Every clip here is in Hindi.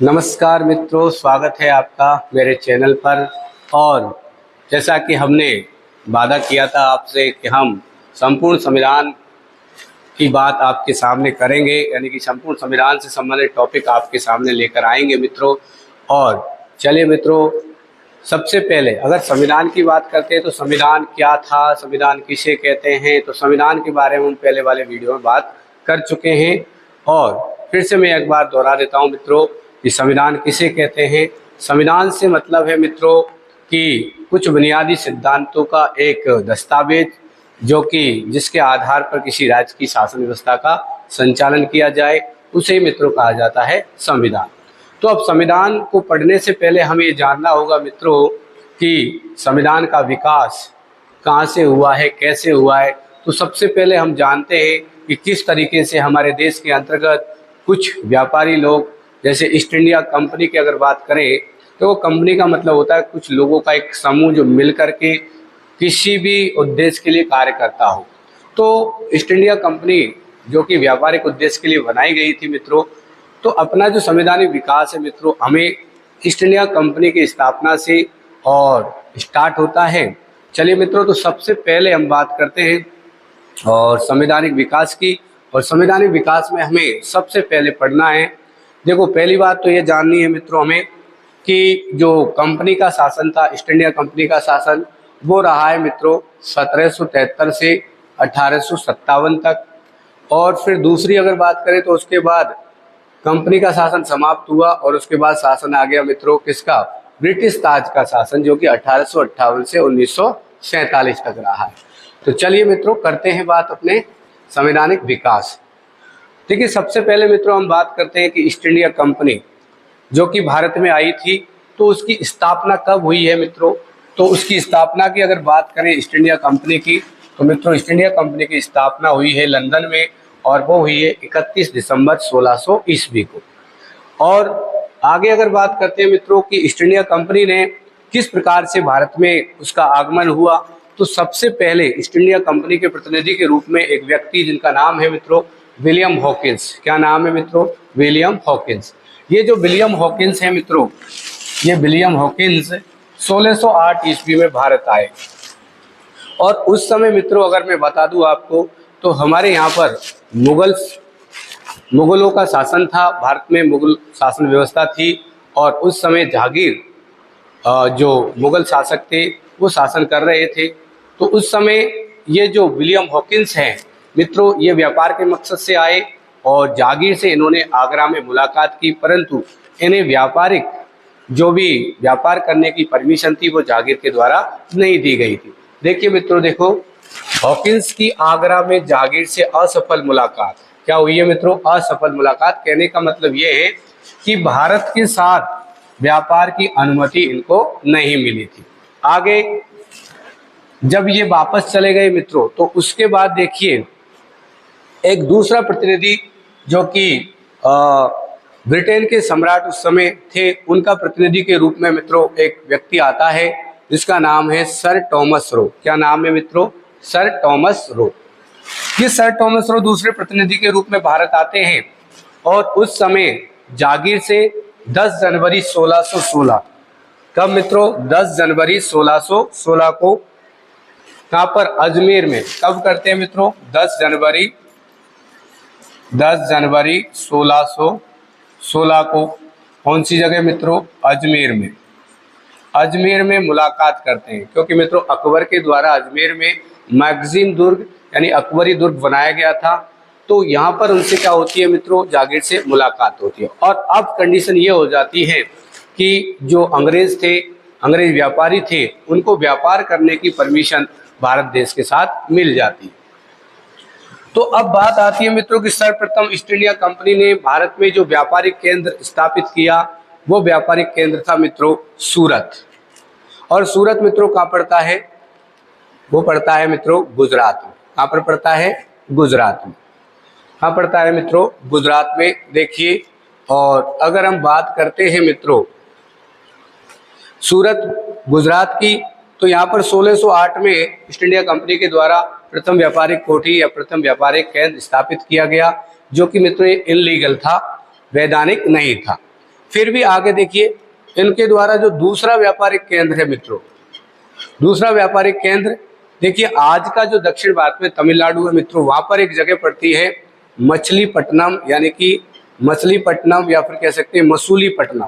नमस्कार मित्रों, स्वागत है आपका मेरे चैनल पर। और जैसा कि हमने वादा किया था आपसे कि हम संपूर्ण संविधान की बात आपके सामने करेंगे, यानी कि संपूर्ण संविधान से संबंधित टॉपिक आपके सामने लेकर आएंगे मित्रों। और चलिए मित्रों, सबसे पहले अगर संविधान की बात करते हैं तो संविधान क्या था, संविधान किसे कहते हैं, तो संविधान के बारे में हम पहले वाले वीडियो में बात कर चुके हैं। और फिर से मैं एक बार दोहरा देता हूं मित्रों कि संविधान किसे कहते हैं। संविधान से मतलब है मित्रों कि कुछ बुनियादी सिद्धांतों का एक दस्तावेज, जो कि जिसके आधार पर किसी राज्य की शासन व्यवस्था का संचालन किया जाए, उसे मित्रों कहा जाता है संविधान। तो अब संविधान को पढ़ने से पहले हमें ये जानना होगा मित्रों कि संविधान का विकास कहाँ से हुआ है, कैसे हुआ है। तो सबसे पहले हम जानते हैं कि किस तरीके से हमारे देश के अंतर्गत कुछ व्यापारी लोग, जैसे ईस्ट इंडिया कंपनी की अगर बात करें तो वो कंपनी का मतलब होता है कुछ लोगों का एक समूह जो मिल करके किसी भी उद्देश्य के लिए कार्य करता हो। तो ईस्ट इंडिया कंपनी जो कि व्यापारिक उद्देश्य के लिए बनाई गई थी मित्रों, तो अपना जो संवैधानिक विकास है मित्रों, हमें ईस्ट इंडिया कंपनी की स्थापना से और स्टार्ट होता है। चलिए मित्रों, तो सबसे पहले हम बात करते हैं और संवैधानिक विकास की। और संवैधानिक विकास में हमें सबसे पहले पढ़ना है, देखो पहली बात तो ये जाननी है मित्रों हमें कि जो कंपनी का शासन था, ईस्ट इंडिया कंपनी का शासन, वो रहा है मित्रों 1773 से 1857 तक। और फिर दूसरी अगर बात करें तो उसके बाद कंपनी का शासन समाप्त हुआ और उसके बाद शासन आ गया मित्रों किसका, ब्रिटिश ताज का शासन, जो कि 1858 से 1947 तक रहा है। तो चलिए मित्रों करते हैं बात अपने संवैधानिक विकास। देखिए सबसे पहले मित्रों हम बात करते हैं कि ईस्ट इंडिया कंपनी जो कि भारत में आई थी, तो उसकी स्थापना कब हुई है मित्रों। तो उसकी स्थापना की अगर बात करें ईस्ट इंडिया कंपनी की, तो मित्रों ईस्ट इंडिया कंपनी की स्थापना हुई है लंदन में, और वो हुई है 31 दिसंबर 1600 ईस्वी को। और आगे अगर बात करते हैं मित्रों कि ईस्ट इंडिया कंपनी ने किस प्रकार से भारत में उसका आगमन हुआ, तो सबसे पहले ईस्ट इंडिया कंपनी के प्रतिनिधि के रूप में एक व्यक्ति जिनका नाम है मित्रों विलियम हॉकिंस। क्या नाम है मित्रों? William Hawkins. ये जो विलियम हॉकिंस है मित्रों, ये विलियम हॉकिंस 1608 ईस्वी में भारत आए। और उस समय मित्रों अगर मैं बता दूं आपको, तो हमारे यहाँ पर मुगलों का शासन था, भारत में मुगल शासन व्यवस्था थी। और उस समय जहांगीर जो मुगल शासक थे वो शासन कर रहे थे। तो उस समय ये जो विलियम हॉकिंस हैं मित्रों, ये व्यापार के मकसद से आए और जहांगीर से इन्होंने आगरा में मुलाकात की, परंतु इन्हें व्यापारिक जो भी व्यापार करने की परमिशन थी वो जहांगीर के द्वारा नहीं दी गई थी। देखिए मित्रों, देखो हॉकिंस की आगरा में जहांगीर से असफल मुलाकात। क्या हुई है मित्रों? असफल मुलाकात। कहने का मतलब ये है कि भारत के साथ व्यापार की अनुमति इनको नहीं मिली थी। आगे जब ये वापस चले गए मित्रों, तो उसके बाद देखिए एक दूसरा प्रतिनिधि जो कि ब्रिटेन के सम्राट उस समय थे, उनका प्रतिनिधि के रूप में मित्रों एक व्यक्ति आता है जिसका नाम है सर टॉमस रो। क्या नाम है मित्रों? Sir Thomas Roe. ये सर टॉमस रो दूसरे प्रतिनिधि के रूप में भारत आते हैं। और उस समय जहांगीर से 10 जनवरी 1616, कब मित्रों? 10 जनवरी 1616 को कहाँ पर? अजमेर में। कब करते हैं मित्रों? 10 जनवरी 1616 को कौन सी जगह मित्रों? अजमेर में। अजमेर में मुलाकात करते हैं, क्योंकि मित्रों अकबर के द्वारा अजमेर में मैगजीन दुर्ग यानी अकबरी दुर्ग बनाया गया था। तो यहाँ पर उनसे क्या होती है मित्रों? जहांगीर से मुलाकात होती है। और अब कंडीशन ये हो जाती है कि जो अंग्रेज थे, अंग्रेज व्यापारी थे, उनको व्यापार करने की परमिशन भारत देश के साथ मिल जाती है। तो अब बात आती है मित्रों कि सर्वप्रथम ईस्ट इंडिया कंपनी ने भारत में जो व्यापारिक केंद्र स्थापित किया, वो व्यापारिक केंद्र था मित्रों सूरत। और सूरत मित्रों कहाँ पड़ता है? वो पड़ता है मित्रों गुजरात में। कहाँ पर पड़ता है? गुजरात में। कहाँ पड़ता है मित्रों? गुजरात में। देखिए, और अगर हम बात करते हैं मित्रों सूरत गुजरात की, तो यहाँ पर 1608 में ईस्ट इंडिया कंपनी के द्वारा प्रथम व्यापारिक कोठी या प्रथम व्यापारिक केंद्र स्थापित किया गया, जो कि मित्रों इनलीगल था, वैधानिक नहीं था। फिर भी आगे देखिए, इनके द्वारा जो दूसरा व्यापारिक केंद्र है मित्रों, दूसरा व्यापारिक केंद्र देखिए, आज का जो दक्षिण भारत में तमिलनाडु है मित्रों, वहां पर एक जगह पड़ती है मछलीपट्टनम, यानी कि मछलीपट्टनम या फिर कह सकते हैं मसूलीपट्टनम।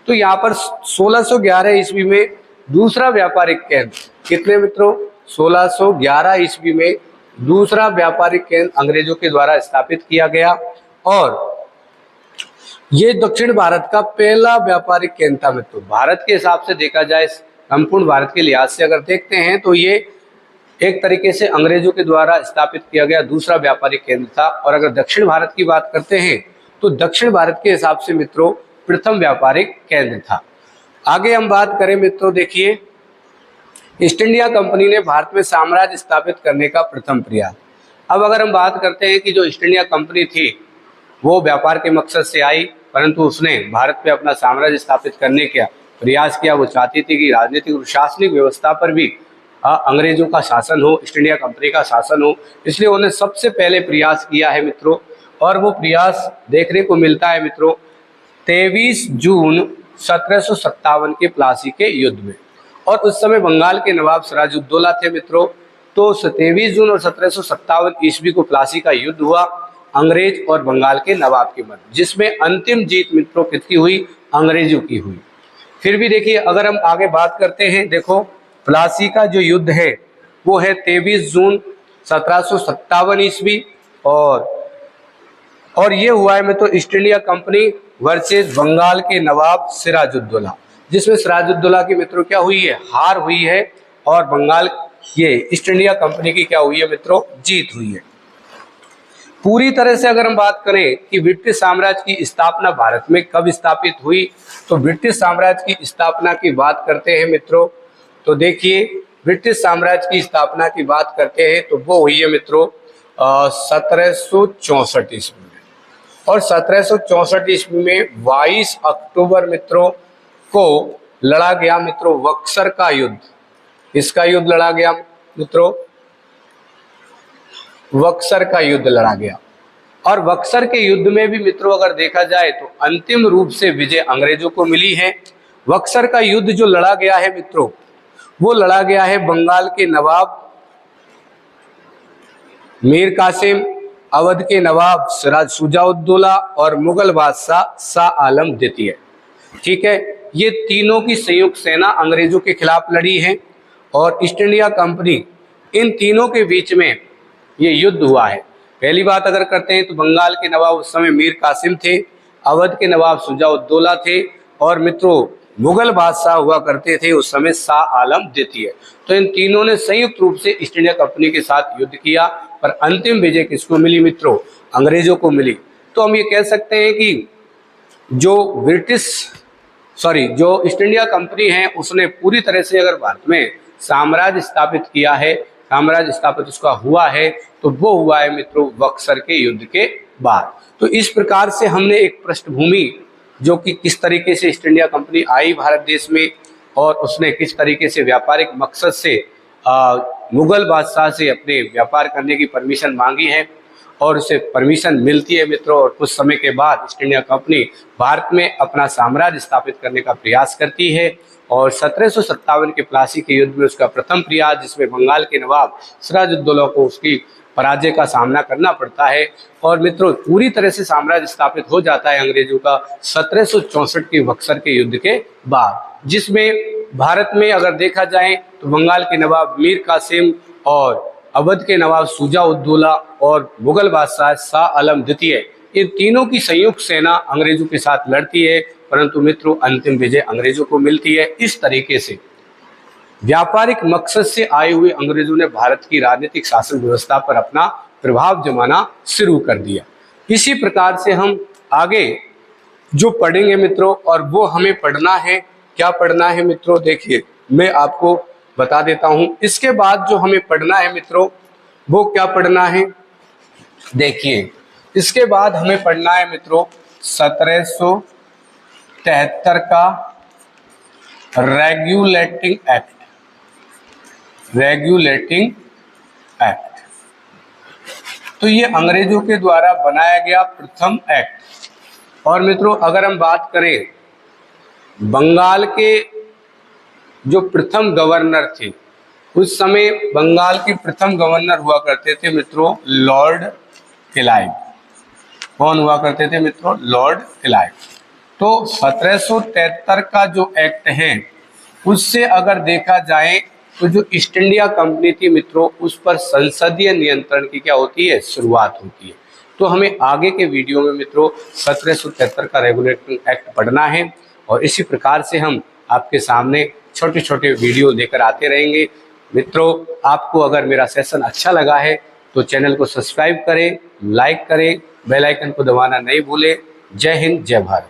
तो यहाँ पर 1611 ईस्वी में दूसरा व्यापारिक केंद्र, कितने मित्रों, 1611 ईस्वी में दूसरा व्यापारिक केंद्र अंग्रेजों के द्वारा स्थापित किया गया। और ये दक्षिण भारत का पहला व्यापारिक केंद्र था मित्रों। भारत के हिसाब से देखा जाए, संपूर्ण भारत के लिहाज से अगर देखते हैं तो ये एक तरीके से अंग्रेजों के द्वारा स्थापित किया गया दूसरा व्यापारिक केंद्र था। और अगर दक्षिण भारत की बात करते हैं तो दक्षिण भारत के हिसाब से मित्रों प्रथम व्यापारिक केंद्र था। आगे हम बात करें मित्रों, देखिए ईस्ट इंडिया कंपनी ने भारत में साम्राज्य स्थापित करने का प्रथम प्रयास। अब अगर हम बात करते हैं कि जो ईस्ट इंडिया कंपनी थी वो व्यापार के मकसद से आई, परंतु उसने भारत पे अपना साम्राज्य स्थापित करने का प्रयास किया। वो चाहती थी कि राजनीतिक और प्रशासनिक व्यवस्था पर भी अंग्रेजों का शासन हो, ईस्ट इंडिया कंपनी का शासन हो, इसलिए उन्होंने सबसे पहले प्रयास किया है मित्रों। और वो प्रयास देखने को मिलता है मित्रों 23 जून 1757 के प्लासी के युद्ध में। और उस समय बंगाल के नवाब सिराजुद्दौला थे मित्रों। तो 23 जून और 1757 ईस्वी को प्लासी का युद्ध हुआ अंग्रेज और बंगाल के नवाब के मध्य, जिसमें अंतिम जीत मित्रों किसकी हुई, अंग्रेजों की हुई। फिर भी देखिए, अगर हम आगे बात करते हैं, देखो प्लासी का जो युद्ध है वो है 23 जून 1757 ईस्वी। और ये हुआ है मित्रों east India company versus Bengal के नवाब सिराजुद्दौला, जिसमें सिराजुद्दौला की मित्रों क्या हुई है, हार हुई है। और बंगाल ये ईस्ट इंडिया कंपनी की क्या हुई है मित्रों, जीत हुई है। पूरी तरह से अगर हम बात करें कि ब्रिटिश साम्राज्य की स्थापना भारत में कब स्थापित हुई, तो ब्रिटिश साम्राज्य की स्थापना की बात करते हैं मित्रों, तो देखिए ब्रिटिश साम्राज्य की स्थापना की बात करते हैं तो वो हुई है मित्रों 1764 ईस्वी में। और 1764 ईस्वी में 22 अक्टूबर मित्रों को लड़ा गया मित्रों बक्सर का युद्ध। इसका युद्ध लड़ा गया मित्रों, बक्सर का युद्ध लड़ा गया। और बक्सर के युद्ध में भी मित्रों अगर देखा जाए तो अंतिम रूप से विजय अंग्रेजों को मिली है। बक्सर का युद्ध जो लड़ा गया है मित्रों, वो लड़ा गया है बंगाल के नवाब मीर कासिम, अवध के नवाब सिराज शुजाउद्दौला और मुगल बादशाह शाह आलम द्वितीय। ठीक है, ये तीनों की संयुक्त सेना अंग्रेजों के खिलाफ लड़ी है और ईस्ट इंडिया कंपनी, इन तीनों के बीच में ये युद्ध हुआ है। पहली बात अगर करते हैं तो बंगाल के नवाब उस समय मीर कासिम थे, अवध के नवाब शुजाउद्दौला थे और मित्रों मुगल बादशाह हुआ करते थे उस समय शाह आलम द्वितीय। तो इन तीनों ने संयुक्त रूप से ईस्ट इंडिया कंपनी के साथ युद्ध किया, पर अंतिम विजय किसको मिली मित्रों, अंग्रेजों को मिली। तो हम ये कह सकते हैं कि जो ईस्ट इंडिया कंपनी है उसने पूरी तरह से अगर भारत में साम्राज्य स्थापित किया है, साम्राज्य स्थापित उसका हुआ है, तो वो हुआ है मित्रों बक्सर के युद्ध के बाद। तो इस प्रकार से हमने एक पृष्ठभूमि जो कि किस तरीके से ईस्ट इंडिया कंपनी आई भारत देश में और उसने किस तरीके से व्यापारिक मकसद से मुगल बादशाह से अपने व्यापार करने की परमिशन मांगी है और उसे परमिशन मिलती है मित्रों। और कुछ समय के बाद ईस्ट इंडिया कंपनी भारत में अपना साम्राज्य स्थापित करने का प्रयास करती है और 1757 के प्लासी के युद्ध में उसका प्रथम प्रयास, जिसमें बंगाल के नवाब सिराजुद्दौला को उसकी पराजय का सामना करना पड़ता है और मित्रों पूरी तरह से साम्राज्य स्थापित हो जाता है अंग्रेजों का 1764 के बक्सर के युद्ध के बाद, जिसमें भारत में अगर देखा जाए तो बंगाल के नवाब मीर कासिम और अवध के नवाब शुजाउद्दौला और मुगल बादशाह शाह आलम द्वितीय, इन तीनों की संयुक्त सेना अंग्रेजों के साथ लड़ती है, परंतु मित्रों अंतिम विजय अंग्रेजों को मिलती है। इस तरीके से व्यापारिक मकसद से आए हुए अंग्रेजों ने भारत की राजनीतिक शासन व्यवस्था पर अपना प्रभाव जमाना शुरू कर दिया। इसी प्रकार से हम आगे जो पढ़ेंगे मित्रों, और वो हमें पढ़ना है, क्या पढ़ना है मित्रों, देखिए मैं आपको बता देता हूं। इसके बाद जो हमें पढ़ना है मित्रों वो क्या पढ़ना है, देखिए इसके बाद हमें पढ़ना है मित्रों 1773 का रेगुलेटिंग एक्ट। तो ये अंग्रेजों के द्वारा बनाया गया प्रथम एक्ट। और मित्रों अगर हम बात करें बंगाल के जो प्रथम गवर्नर थे, उस समय बंगाल के प्रथम गवर्नर हुआ करते थे मित्रों लॉर्ड क्लाइव। कौन हुआ करते थे मित्रों? Lord Clive. तो 1773 का जो एक्ट है उससे अगर देखा जाए तो जो ईस्ट इंडिया कंपनी थी मित्रों, उस पर संसदीय नियंत्रण की क्या होती है? शुरुआत होती है। तो हमें आगे के वीडियो में मित्रों 1773 का रेगुलेटिंग एक्ट पढ़ना है और इसी प्रकार से हम आपके सामने छोटे छोटे वीडियो लेकर आते रहेंगे। मित्रों, आपको अगर मेरा सेशन अच्छा लगा है तो चैनल को सब्सक्राइब करें, लाइक करें, बेल आइकन को दबाना नहीं भूलें। जय हिंद, जय भारत।